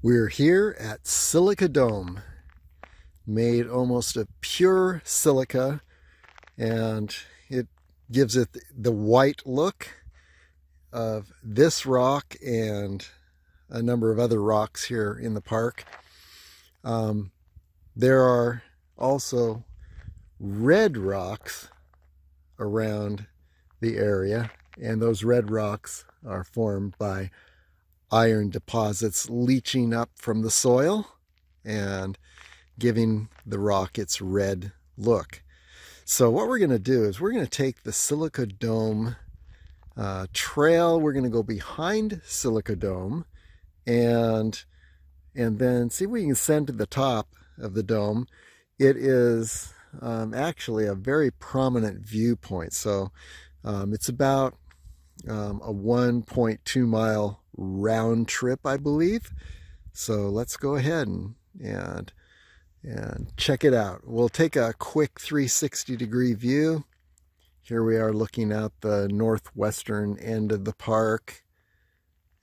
We're here at Silica Dome, made almost of pure silica, and it gives it the white look of this rock and a number of other rocks here in the park. There are also red rocks around the area, and those red rocks are formed by iron deposits leaching up from the soil and giving the rock its red look. So what we're going to do is we're going to take the Silica Dome trail. We're going to go behind Silica Dome and then see if we can ascend to the top of the dome. It is actually a very prominent viewpoint. So it's about a 1.2 mile round trip, I believe. So let's go ahead and check it out. We'll take a quick 360-degree view. Here we are looking at the northwestern end of the park,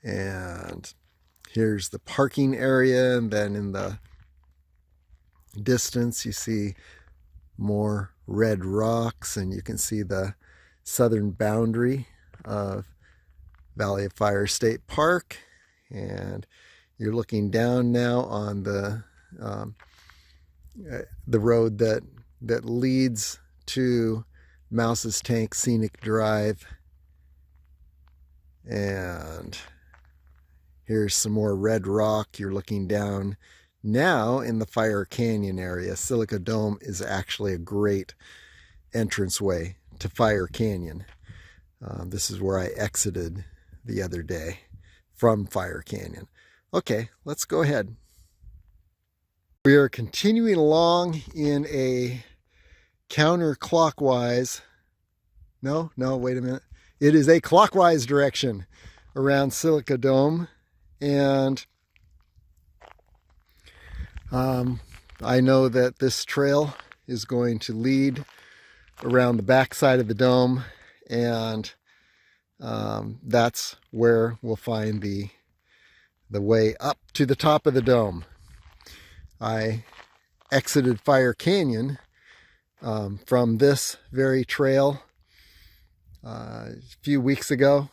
and here's the parking area, and then in the distance you see more red rocks, and you can see the southern boundary of Valley of Fire State Park. And you're looking down now on the road that leads to Mouse's Tank Scenic Drive. And here's some more red rock. You're looking down now in the Fire Canyon area. Silica Dome is actually a great entranceway to Fire Canyon. This is where I exited the other day from Fire Canyon. Okay, let's go ahead. We are continuing along in a counterclockwise, no, wait a minute. It is a clockwise direction around Silica Dome. And I know that this trail is going to lead around the back side of the dome, and that's where we'll find the way up to the top of the dome. I exited Fire Canyon from this very trail a few weeks ago.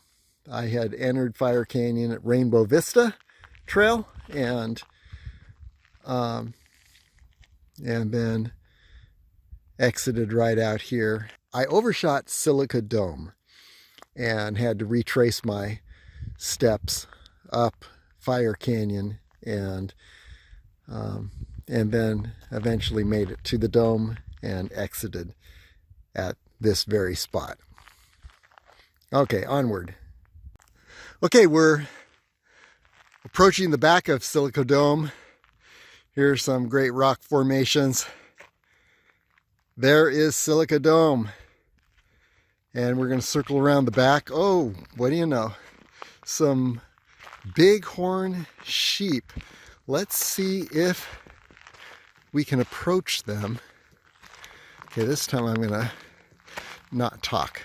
I had entered Fire Canyon at Rainbow Vista Trail, and then exited right out here. I overshot Silica Dome and had to retrace my steps up Fire Canyon, and then eventually made it to the dome and exited at this very spot. Okay, onward. Okay, we're approaching the back of Silica Dome. Here's some great rock formations. There is Silica Dome. And we're going to circle around the back. Oh, what do you know? Some bighorn sheep. Let's see if we can approach them. Okay, this time I'm going to not talk.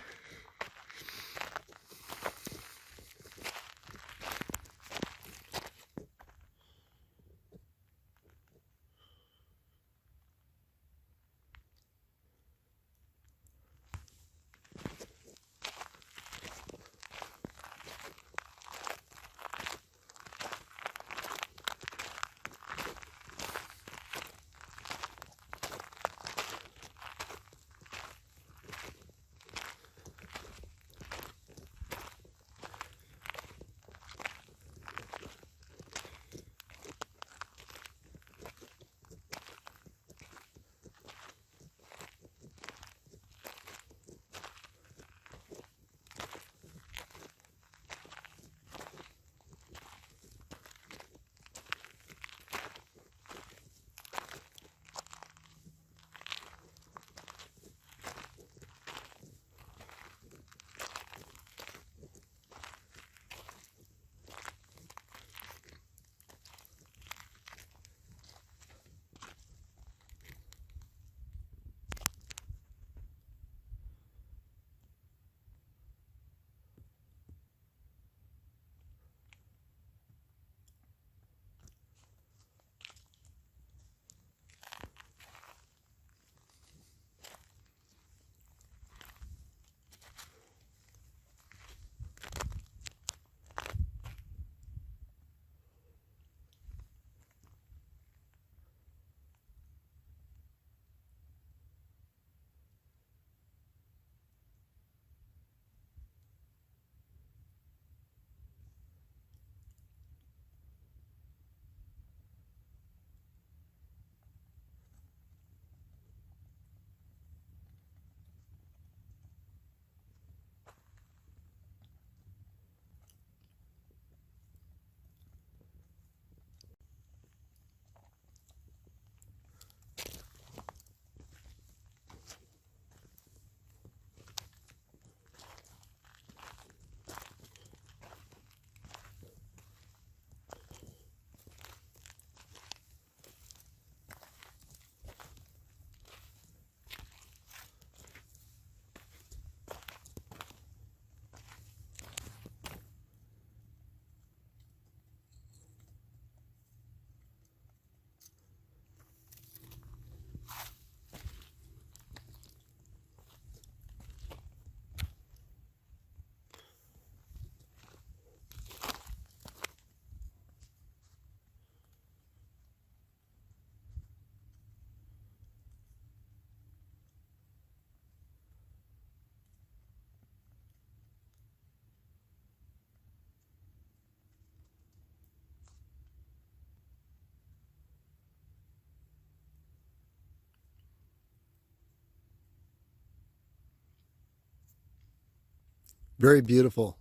Very beautiful.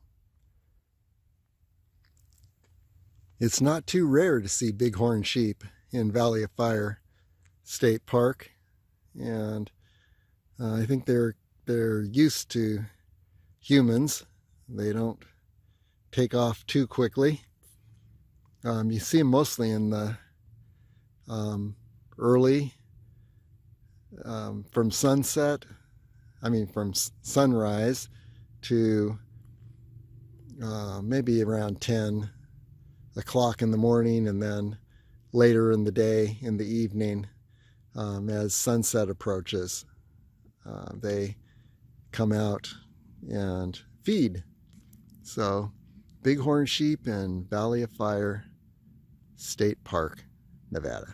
It's not too rare to see bighorn sheep in Valley of Fire State Park, and I think they're used to humans. They don't take off too quickly. You see them mostly in the early, from sunrise to maybe around 10 o'clock in the morning, and then later in the day, in the evening, as sunset approaches, they come out and feed. So, bighorn sheep in Valley of Fire State Park, Nevada.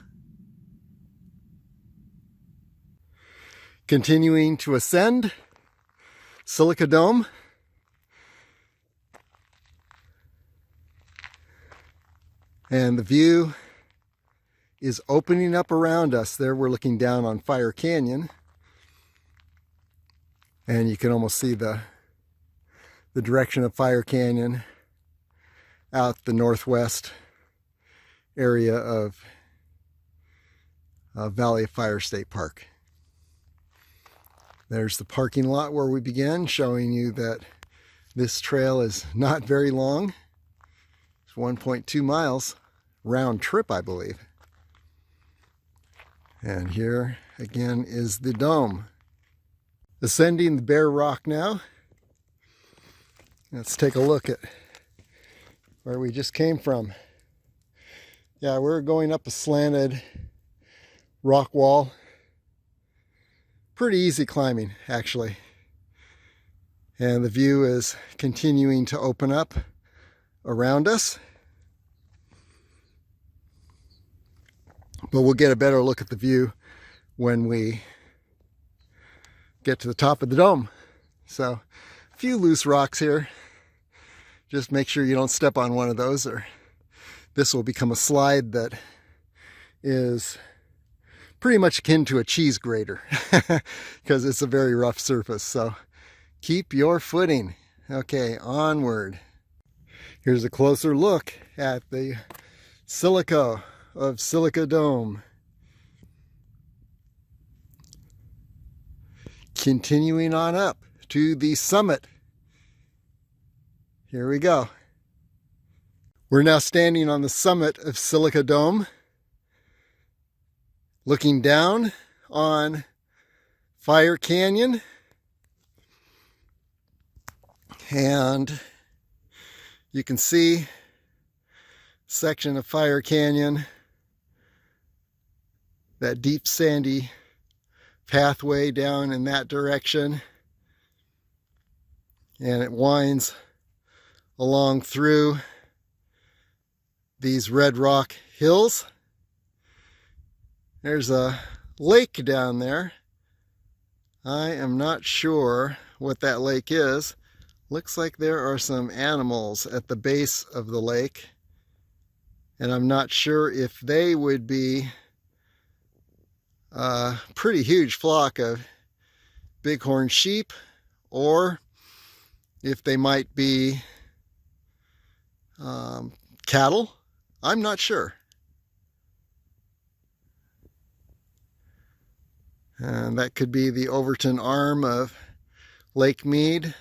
Continuing to ascend Silica Dome. And the view is opening up around us. There we're looking down on Fire Canyon. And you can almost see the direction of Fire Canyon out the northwest area of Valley of Fire State Park. There's the parking lot where we began, showing you that this trail is not very long. It's 1.2 miles round trip, I believe. And here again is the dome. Ascending the bare rock now. Let's take a look at where we just came from. Yeah, we're going up a slanted rock wall. Pretty easy climbing, actually. And the view is continuing to open up around us. But we'll get a better look at the view when we get to the top of the dome. So, a few loose rocks here. Just make sure you don't step on one of those, or this will become a slide that is pretty much akin to a cheese grater because it's a very rough surface. So keep your footing. Okay, onward. Here's a closer look at the silica of Silica Dome. Continuing on up to the summit. Here we go. We're now standing on the summit of Silica Dome, looking down on Fire Canyon, and you can see a section of Fire Canyon, that deep sandy pathway down in that direction, and it winds along through these red rock hills. There's a lake down there. I am not sure what that lake is. Looks like there are some animals at the base of the lake, and I'm not sure if they would be a pretty huge flock of bighorn sheep, or if they might be cattle. I'm not sure. And that could be the Overton arm of Lake Mead.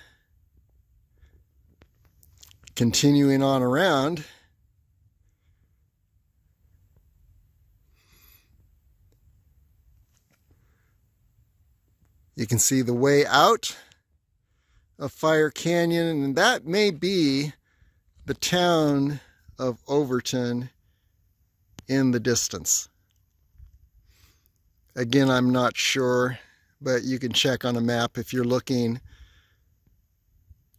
Continuing on around, you can see the way out of Fire Canyon, and that may be the town of Overton in the distance. Again, I'm not sure, but you can check on a map if you're looking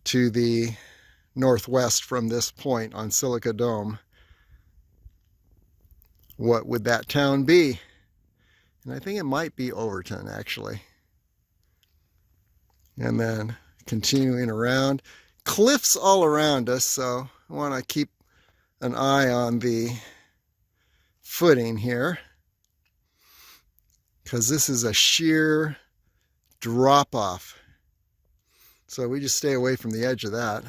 to the northwest from this point on Silica Dome. What would that town be? And I think it might be Overton, actually. And then continuing around, cliffs all around us, so I want to keep an eye on the footing here, because this is a sheer drop off. So we just stay away from the edge of that.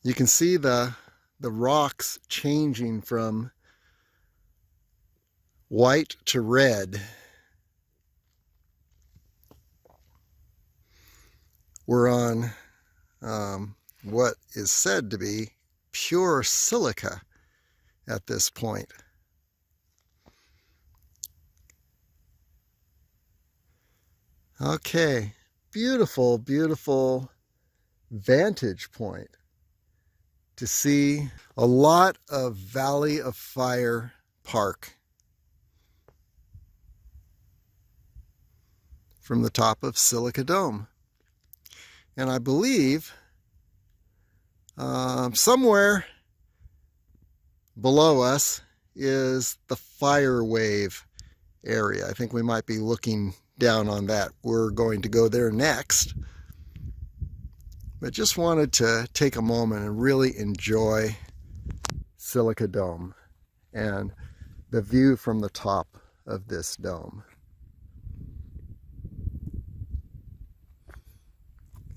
You can see the rocks changing from white to red. We're on what is said to be pure silica at this point. Okay, beautiful, beautiful vantage point to see a lot of Valley of Fire Park from the top of Silica Dome. And I believe somewhere below us is the Fire Wave area. I think we might be looking down on that. We're going to go there next. But just wanted to take a moment and really enjoy Silica Dome and the view from the top of this dome.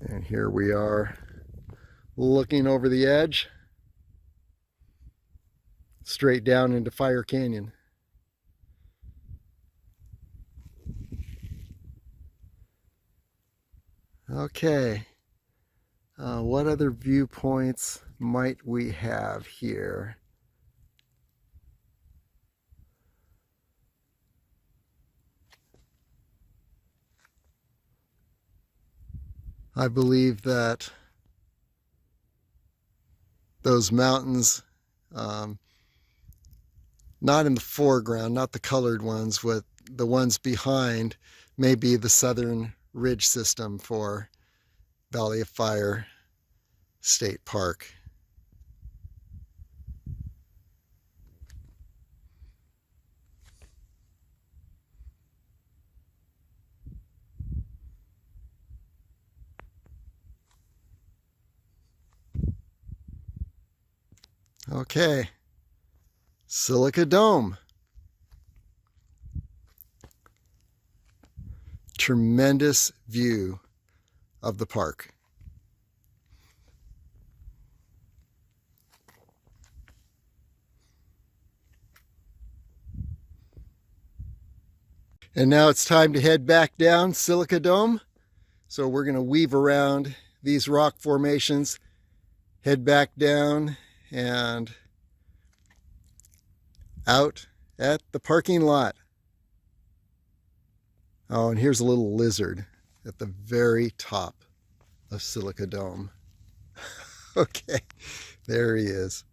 And here we are looking over the edge straight down into Fire Canyon. Okay, what other viewpoints might we have here? I believe that those mountains, not in the foreground, not the colored ones, but the ones behind, may be the southern ridge system for Valley of Fire State Park. Okay, Silica Dome. Tremendous view of the park. And now it's time to head back down Silica Dome. So we're going to weave around these rock formations, head back down and out at the parking lot. Oh, and here's a little lizard at the very top of Silica Dome. Okay, there he is.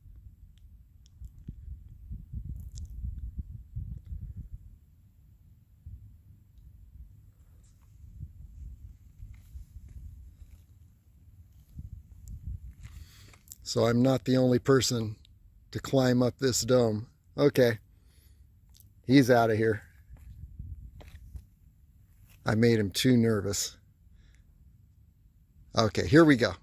So I'm not the only person to climb up this dome. Okay, he's out of here. I made him too nervous. Okay, here we go.